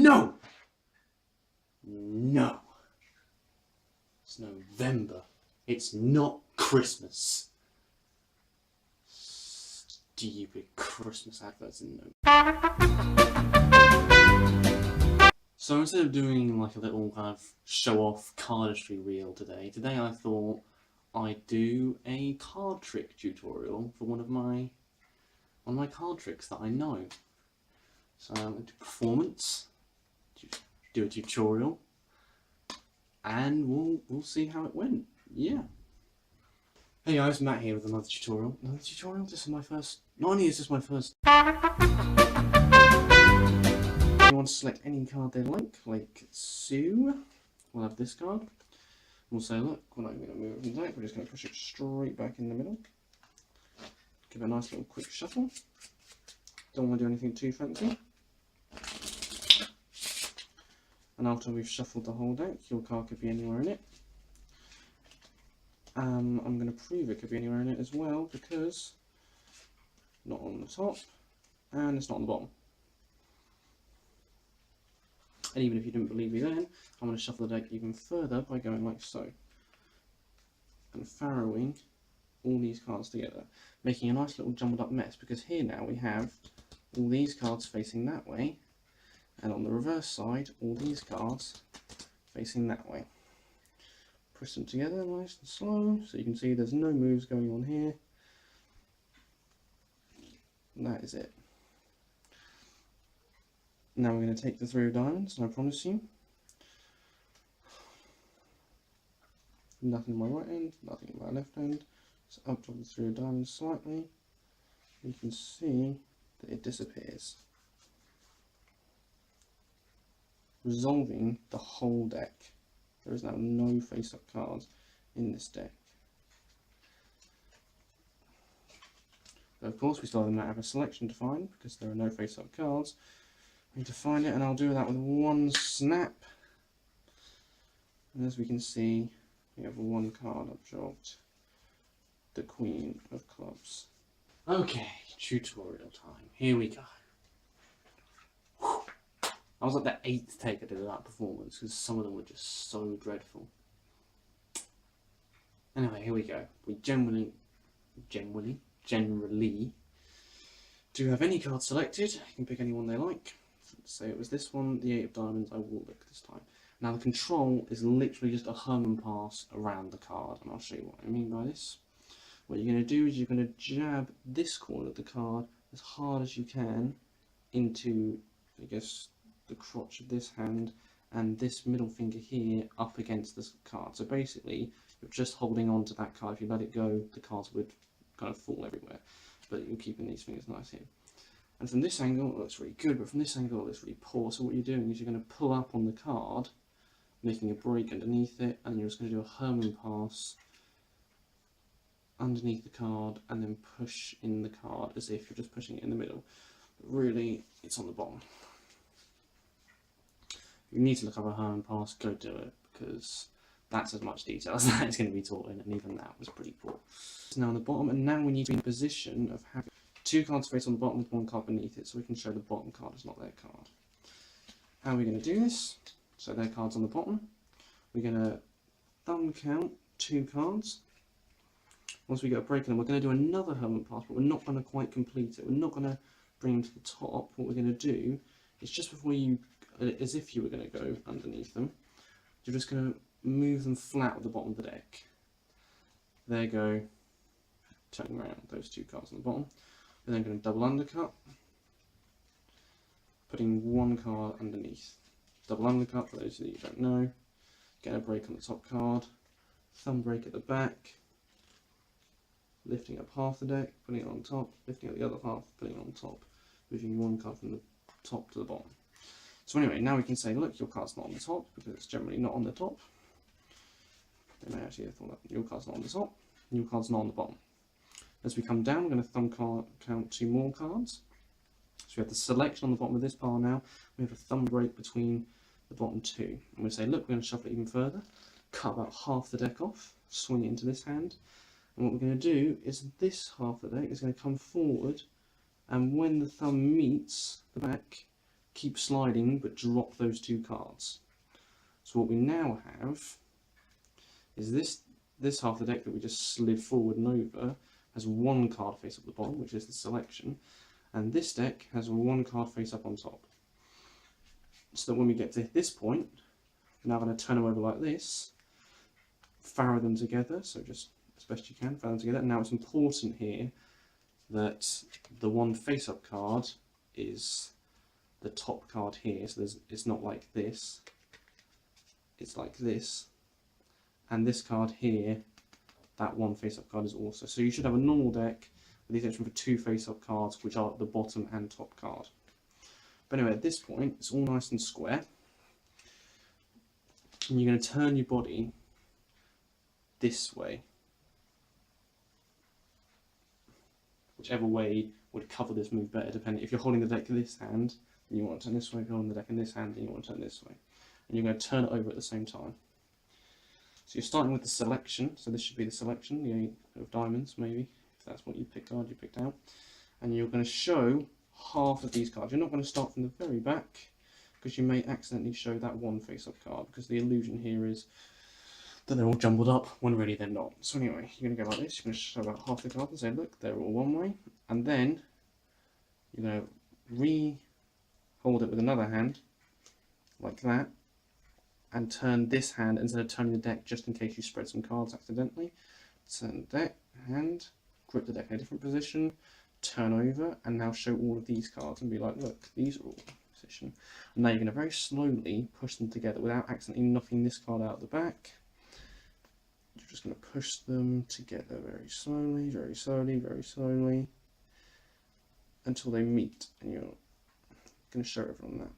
No! No. It's November. It's not Christmas. Stupid Christmas adverts in November. So instead of doing like a little kind of show-off cardistry reel today I thought I'd do a card trick tutorial for one of my card tricks that I know. So I'm going to do performance, do a tutorial, and we'll see how it went. Yeah. Hey guys, Matt here with another tutorial. This is my first. Not only is this my first. You want to select any card they like Sue. We'll have this card. We'll say, look, we're not even going to move it from the deck. We're just going to push it straight back in the middle. Give it a nice little quick shuffle. Don't want to do anything too fancy. And after we've shuffled the whole deck, your card could be anywhere in it. I'm going to prove it could be anywhere in it as well, because not on the top, and it's not on the bottom. And even if you didn't believe me then, I'm going to shuffle the deck even further by going like so. And farrowing all these cards together, making a nice little jumbled up mess, because here now we have all these cards facing that way, and on the reverse side, all these cards facing that way. Push them together nice and slow, so you can see there's no moves going on here. And that is it. Now we're going to take the three of diamonds, and I promise you, nothing in my right hand, nothing in my left hand. So up top the three of diamonds slightly, you can see that it disappears, resolving the whole deck. There is now no face-up cards in this deck. But of course we still have a selection to find, because there are no face-up cards. We need to find it, and I'll do that with one snap. And as we can see, we have one card absorbed. The Queen of Clubs. Okay, tutorial time. Here we go. I was like the 8th take I did of that performance, because some of them were just so dreadful. Anyway, here we go. We generally do have any card selected. You can pick any one they like. Let's say it was this one, the 8 of diamonds. I will look this time. Now the control is literally just a Herman pass around the card, and I'll show you what I mean by this. What you're going to do is you're going to jab this corner of the card as hard as you can into, I guess, the crotch of this hand, and this middle finger here up against this card. So basically, you're just holding on to that card. If you let it go, the cards would kind of fall everywhere. But you're keeping these fingers nice here. And from this angle, it looks really good, but from this angle, it looks really poor. So what you're doing is you're going to pull up on the card, making a break underneath it, and you're just going to do a Herman pass underneath the card, and then push in the card as if you're just pushing it in the middle. But really, it's on the bottom. If you need to look up a Herman pass, go do it, because that's as much detail as that is going to be taught in, and even that was pretty poor. It's now on the bottom, and now we need to be in a position of having two cards face on the bottom with one card beneath it, so we can show the bottom card is not their card. How are we going to do this? So their card's on the bottom. We're going to thumb count 2 cards. Once we get a break in them, we're going to do another Herman pass, but we're not going to quite complete it. We're not going to bring them to the top. What we're going to do is just before you, as if you were going to go underneath them, you're just going to move them flat at the bottom of the deck. There you go, turning around those 2 cards on the bottom. We're then going to double undercut, putting 1 card underneath. Double undercut, for those of you who don't know, get a break on the top card, thumb break at the back, lifting up half the deck, putting it on top, lifting up the other half, putting it on top, moving 1 card from the top to the bottom. So anyway, now we can say, look, your card's not on the top, because it's generally not on the top. They may actually have thought that your card's not on the top, and your card's not on the bottom. As we come down, we're going to thumb count 2 more cards. So we have the selection on the bottom of this pile now. We have a thumb break between the bottom 2. And we say, look, we're going to shuffle it even further, cut about half the deck off, swing it into this hand. And what we're going to do is this half of the deck is going to come forward, and when the thumb meets the back, keep sliding but drop those 2 cards. So what we now have is this half of the deck that we just slid forward and over has 1 card face up the bottom, which is the selection, and this deck has 1 card face up on top. So that when we get to this point, we're now going to turn them over like this, farrow them together, so just as best you can, farrow them together. And now it's important here that the 1 face up card is the top card here, so it's not like this, it's like this, and this card here, that 1 face up card is also. So you should have a normal deck with the exception for 2 face up cards, which are the bottom and top card. But anyway, at this point, it's all nice and square, and you're going to turn your body this way, whichever way would cover this move better, depending. If you're holding the deck in this hand, then you want to turn this way. If you're holding the deck in this hand, then you want to turn this way. And you're going to turn it over at the same time. So you're starting with the selection, so this should be the selection, the 8 of diamonds maybe, if that's what you picked out. And you're going to show half of these cards. You're not going to start from the very back, because you may accidentally show that 1 face-up card, because the illusion here is that they're all jumbled up, when really they're not. So anyway, you're going to go like this, you're going to show about half the cards and say, look, they're all one way, and then you're going to re-hold it with another hand, like that, and turn this hand instead of turning the deck, just in case you spread some cards accidentally. Turn the deck, hand, grip the deck in a different position, turn over, and now show all of these cards and be like, look, these are all in position. And now you're going to very slowly push them together without accidentally knocking this card out the back. You're just going to push them together very slowly, very slowly, very slowly, until they meet, and you're going to show everyone that.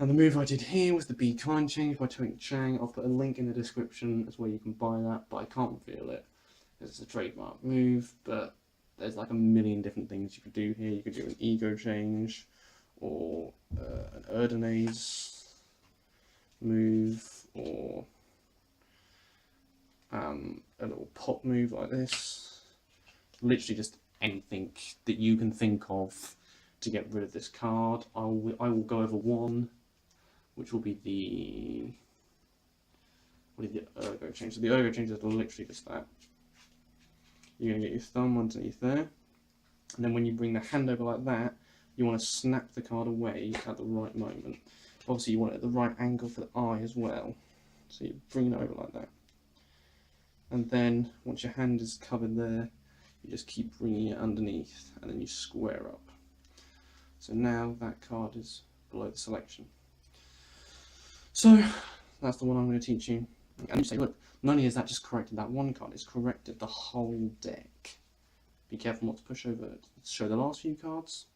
And the move I did here was the Be Kind change by Twink Chang. I'll put a link in the description as where you can buy that, but I can't reveal it. It's a trademark move, but there's like a million different things you could do here. You could do an ego change, or an Erdonase move, or a little pop move like this. Literally just anything that you can think of to get rid of this card. I will go over one, which will be the ergo change. So the ergo change is literally just that. You're going to get your thumb underneath there, and then when you bring the hand over like that, you want to snap the card away at the right moment. Obviously you want it at the right angle for the eye as well, so you bring it over like that. And then once your hand is covered there, you just keep bringing it underneath, and then you square up. So now that card is below the selection. So that's the one I'm going to teach you. And you say, look, not only is that just corrected that one card, it's corrected the whole deck. Be careful not to push over to show the last few cards.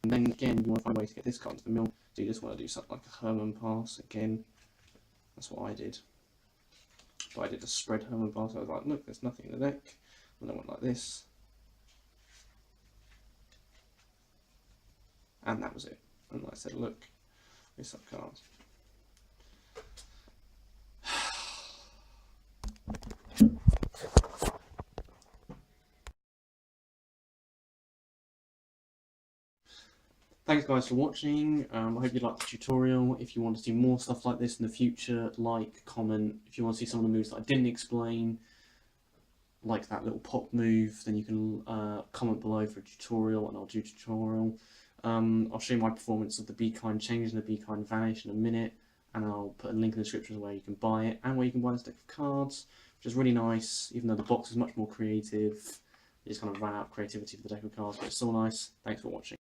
And then again, you want to find a way to get this card to the middle. So you just want to do something like a Herman pass again. That's what I did. But I did a spread Herman pass. I was like, look, there's nothing in the deck. And I went like this. And that was it. And I said, look, this up card. Thanks guys for watching. I hope you liked the tutorial. If you want to see more stuff like this in the future, like, comment. If you want to see some of the moves that I didn't explain, like that little pop move, then you can comment below for a tutorial, and I'll do a tutorial. I'll show you my performance of the Be Kind change and the Be Kind vanish in a minute, and I'll put a link in the description where you can buy it and where you can buy this deck of cards, which is really nice. Even though the box is much more creative, you just kind of ran out of creativity for the deck of cards, but it's still nice. Thanks for watching.